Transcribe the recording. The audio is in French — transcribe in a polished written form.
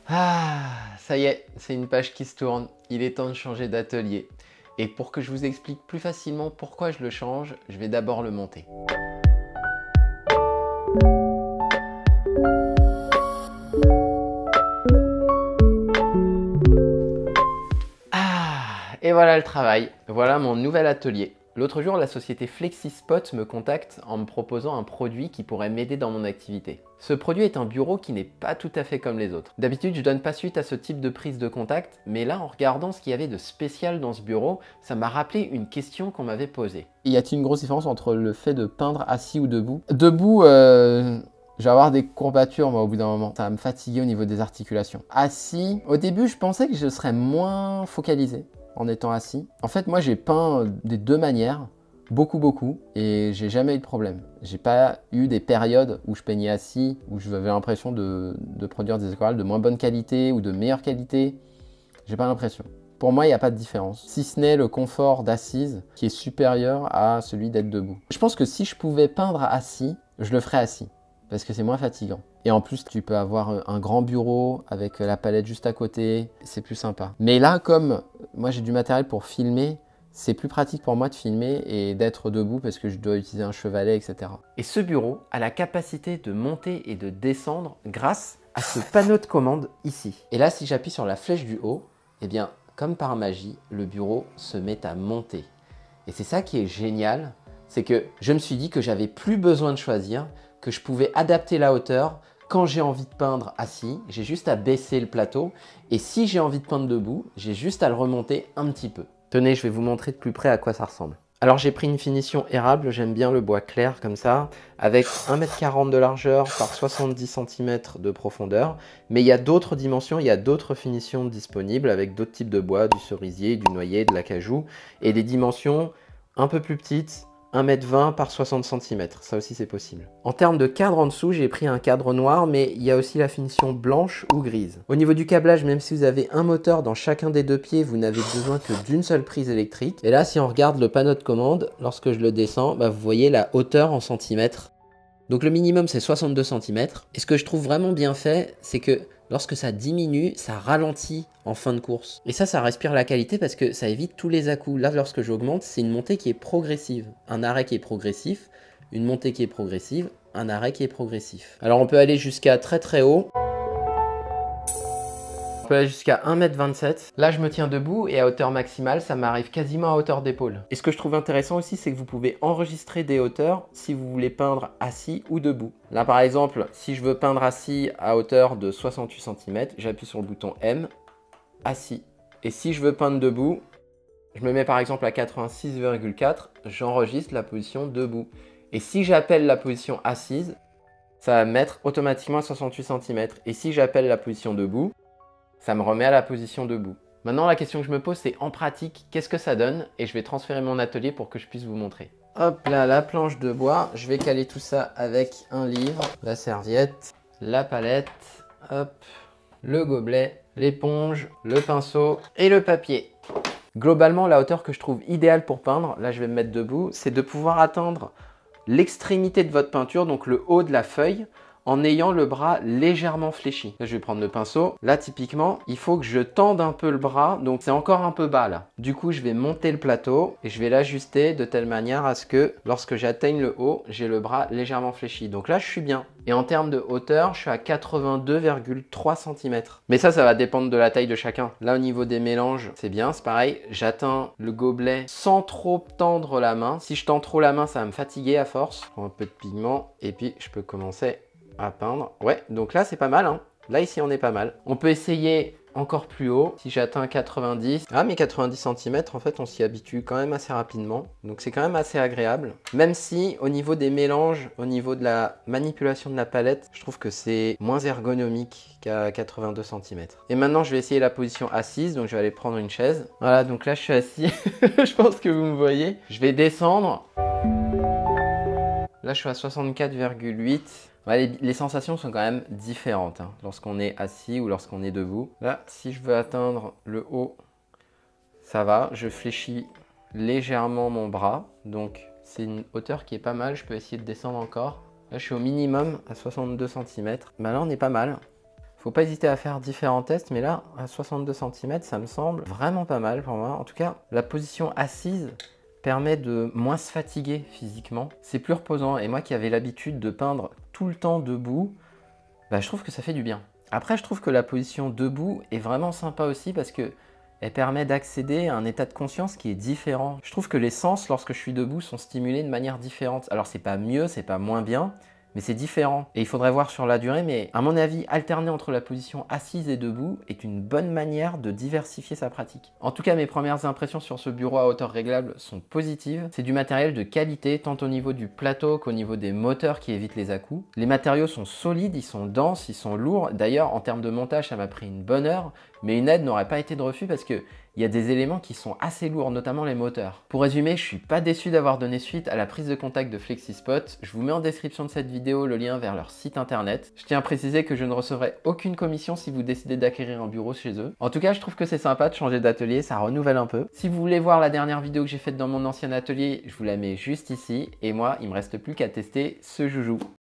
Ah, ça y est, c'est une page qui se tourne. Il est temps de changer d'atelier. Et pour que je vous explique plus facilement pourquoi je le change, je vais d'abord le monter. Ah, et voilà le travail. Voilà mon nouvel atelier. L'autre jour, la société FlexiSpot me contacte en me proposant un produit qui pourrait m'aider dans mon activité. Ce produit est un bureau qui n'est pas tout à fait comme les autres. D'habitude, je donne pas suite à ce type de prise de contact, mais là, en regardant ce qu'il y avait de spécial dans ce bureau, ça m'a rappelé une question qu'on m'avait posée. Y a-t-il une grosse différence entre le fait de peindre assis ou debout? Debout, je vais avoir des courbatures, moi, au bout d'un moment. Ça va me fatiguer au niveau des articulations. Assis, au début, je pensais que je serais moins focalisé en étant assis. En fait, moi, j'ai peint des deux manières, beaucoup, et j'ai jamais eu de problème. J'ai pas eu des périodes où je peignais assis, où j'avais l'impression de produire des aquarelles de moins bonne qualité ou de meilleure qualité. J'ai pas l'impression. Pour moi, il n'y a pas de différence, si ce n'est le confort d'assise qui est supérieur à celui d'être debout. Je pense que si je pouvais peindre assis, je le ferais assis, parce que c'est moins fatigant. Et en plus, tu peux avoir un grand bureau avec la palette juste à côté, c'est plus sympa. Mais là, comme moi j'ai du matériel pour filmer, c'est plus pratique pour moi de filmer et d'être debout parce que je dois utiliser un chevalet, etc. Et ce bureau a la capacité de monter et de descendre grâce à ce panneau de commande ici. Et là, si j'appuie sur la flèche du haut, eh bien, comme par magie, le bureau se met à monter. Et c'est ça qui est génial, c'est que je me suis dit que j'avais plus besoin de choisir, que je pouvais adapter la hauteur. Quand j'ai envie de peindre assis, j'ai juste à baisser le plateau. Et si j'ai envie de peindre debout, j'ai juste à le remonter un petit peu. Tenez, je vais vous montrer de plus près à quoi ça ressemble. Alors j'ai pris une finition érable, j'aime bien le bois clair comme ça, avec 1,40 m de largeur par 70 cm de profondeur. Mais il y a d'autres dimensions, il y a d'autres finitions disponibles avec d'autres types de bois, du cerisier, du noyer, de l'acajou, et des dimensions un peu plus petites, 1,20 m par 60 cm, ça aussi c'est possible. En termes de cadre en dessous, j'ai pris un cadre noir, mais il y a aussi la finition blanche ou grise. Au niveau du câblage, même si vous avez un moteur dans chacun des deux pieds, vous n'avez besoin que d'une seule prise électrique. Et là, si on regarde le panneau de commande, lorsque je le descends, vous voyez la hauteur en centimètres. Donc le minimum c'est 62 cm. Et ce que je trouve vraiment bien fait, c'est que lorsque ça diminue, ça ralentit en fin de course. Et ça respire la qualité parce que ça évite tous les à-coups. Là, lorsque j'augmente, c'est une montée qui est progressive. Un arrêt qui est progressif, une montée qui est progressive, un arrêt qui est progressif. Alors on peut aller jusqu'à très haut. On peut aller jusqu'à 1,27 m. Là, je me tiens debout et à hauteur maximale, ça m'arrive quasiment à hauteur d'épaule. Et ce que je trouve intéressant aussi, c'est que vous pouvez enregistrer des hauteurs si vous voulez peindre assis ou debout. Là, par exemple, si je veux peindre assis à hauteur de 68 cm, j'appuie sur le bouton M, assis. Et si je veux peindre debout, je me mets par exemple à 86,4, j'enregistre la position debout. Et si j'appelle la position assise, ça va me mettre automatiquement à 68 cm. Et si j'appelle la position debout, ça me remet à la position debout. Maintenant, la question que je me pose, c'est en pratique, qu'est-ce que ça donne? Et je vais transférer mon atelier pour que je puisse vous montrer. Hop là, la planche de bois. Je vais caler tout ça avec un livre, la serviette, la palette, hop, le gobelet, l'éponge, le pinceau et le papier. Globalement, la hauteur que je trouve idéale pour peindre, là je vais me mettre debout, c'est de pouvoir atteindre l'extrémité de votre peinture, donc le haut de la feuille, en ayant le bras légèrement fléchi. Là, je vais prendre le pinceau. Là, typiquement, il faut que je tende un peu le bras, donc c'est encore un peu bas là. Du coup, je vais monter le plateau et je vais l'ajuster de telle manière à ce que lorsque j'atteigne le haut, j'ai le bras légèrement fléchi. Donc là, je suis bien. Et en termes de hauteur, je suis à 82,3 cm. Mais ça va dépendre de la taille de chacun. Là, au niveau des mélanges, c'est bien, c'est pareil. J'atteins le gobelet sans trop tendre la main. Si je tends trop la main, ça va me fatiguer à force. Je prends un peu de pigment et puis je peux commencer à peindre. Ouais, donc là, c'est pas mal, hein. Là, ici, on est pas mal. On peut essayer encore plus haut. Si j'atteins 90, ah mais 90 cm, en fait, on s'y habitue quand même assez rapidement. Donc, c'est quand même assez agréable. Même si, au niveau des mélanges, au niveau de la manipulation de la palette, je trouve que c'est moins ergonomique qu'à 82 cm. Et maintenant, je vais essayer la position assise. Donc, je vais aller prendre une chaise. Voilà, donc là, je suis assis. Je pense que vous me voyez. Je vais descendre. Là, je suis à 64,8. Ouais, les sensations sont quand même différentes hein, lorsqu'on est assis ou lorsqu'on est debout. Là, si je veux atteindre le haut, ça va. Je fléchis légèrement mon bras. Donc, c'est une hauteur qui est pas mal. Je peux essayer de descendre encore. Là, je suis au minimum à 62 cm. Bah là, on est pas mal. Faut pas hésiter à faire différents tests, mais là, à 62 cm, ça me semble vraiment pas mal pour moi. En tout cas, la position assise permet de moins se fatiguer physiquement. C'est plus reposant. Et moi qui avais l'habitude de peindre tout le temps debout, bah, je trouve que ça fait du bien. Après, je trouve que la position debout est vraiment sympa aussi parce que elle permet d'accéder à un état de conscience qui est différent. Je trouve que les sens, lorsque je suis debout, sont stimulés de manière différente. Alors, c'est pas mieux, c'est pas moins bien, mais c'est différent. Et il faudrait voir sur la durée, mais à mon avis, alterner entre la position assise et debout est une bonne manière de diversifier sa pratique. En tout cas, mes premières impressions sur ce bureau à hauteur réglable sont positives. C'est du matériel de qualité, tant au niveau du plateau qu'au niveau des moteurs qui évitent les à-coups. Les matériaux sont solides, ils sont denses, ils sont lourds. D'ailleurs, en termes de montage, ça m'a pris une bonne heure, mais une aide n'aurait pas été de refus parce que il y a des éléments qui sont assez lourds, notamment les moteurs. Pour résumer, je suis pas déçu d'avoir donné suite à la prise de contact de FlexiSpot. Je vous mets en description de cette vidéo le lien vers leur site internet. Je tiens à préciser que je ne recevrai aucune commission si vous décidez d'acquérir un bureau chez eux. En tout cas, je trouve que c'est sympa de changer d'atelier, ça renouvelle un peu. Si vous voulez voir la dernière vidéo que j'ai faite dans mon ancien atelier, je vous la mets juste ici. Et moi, il me reste plus qu'à tester ce joujou.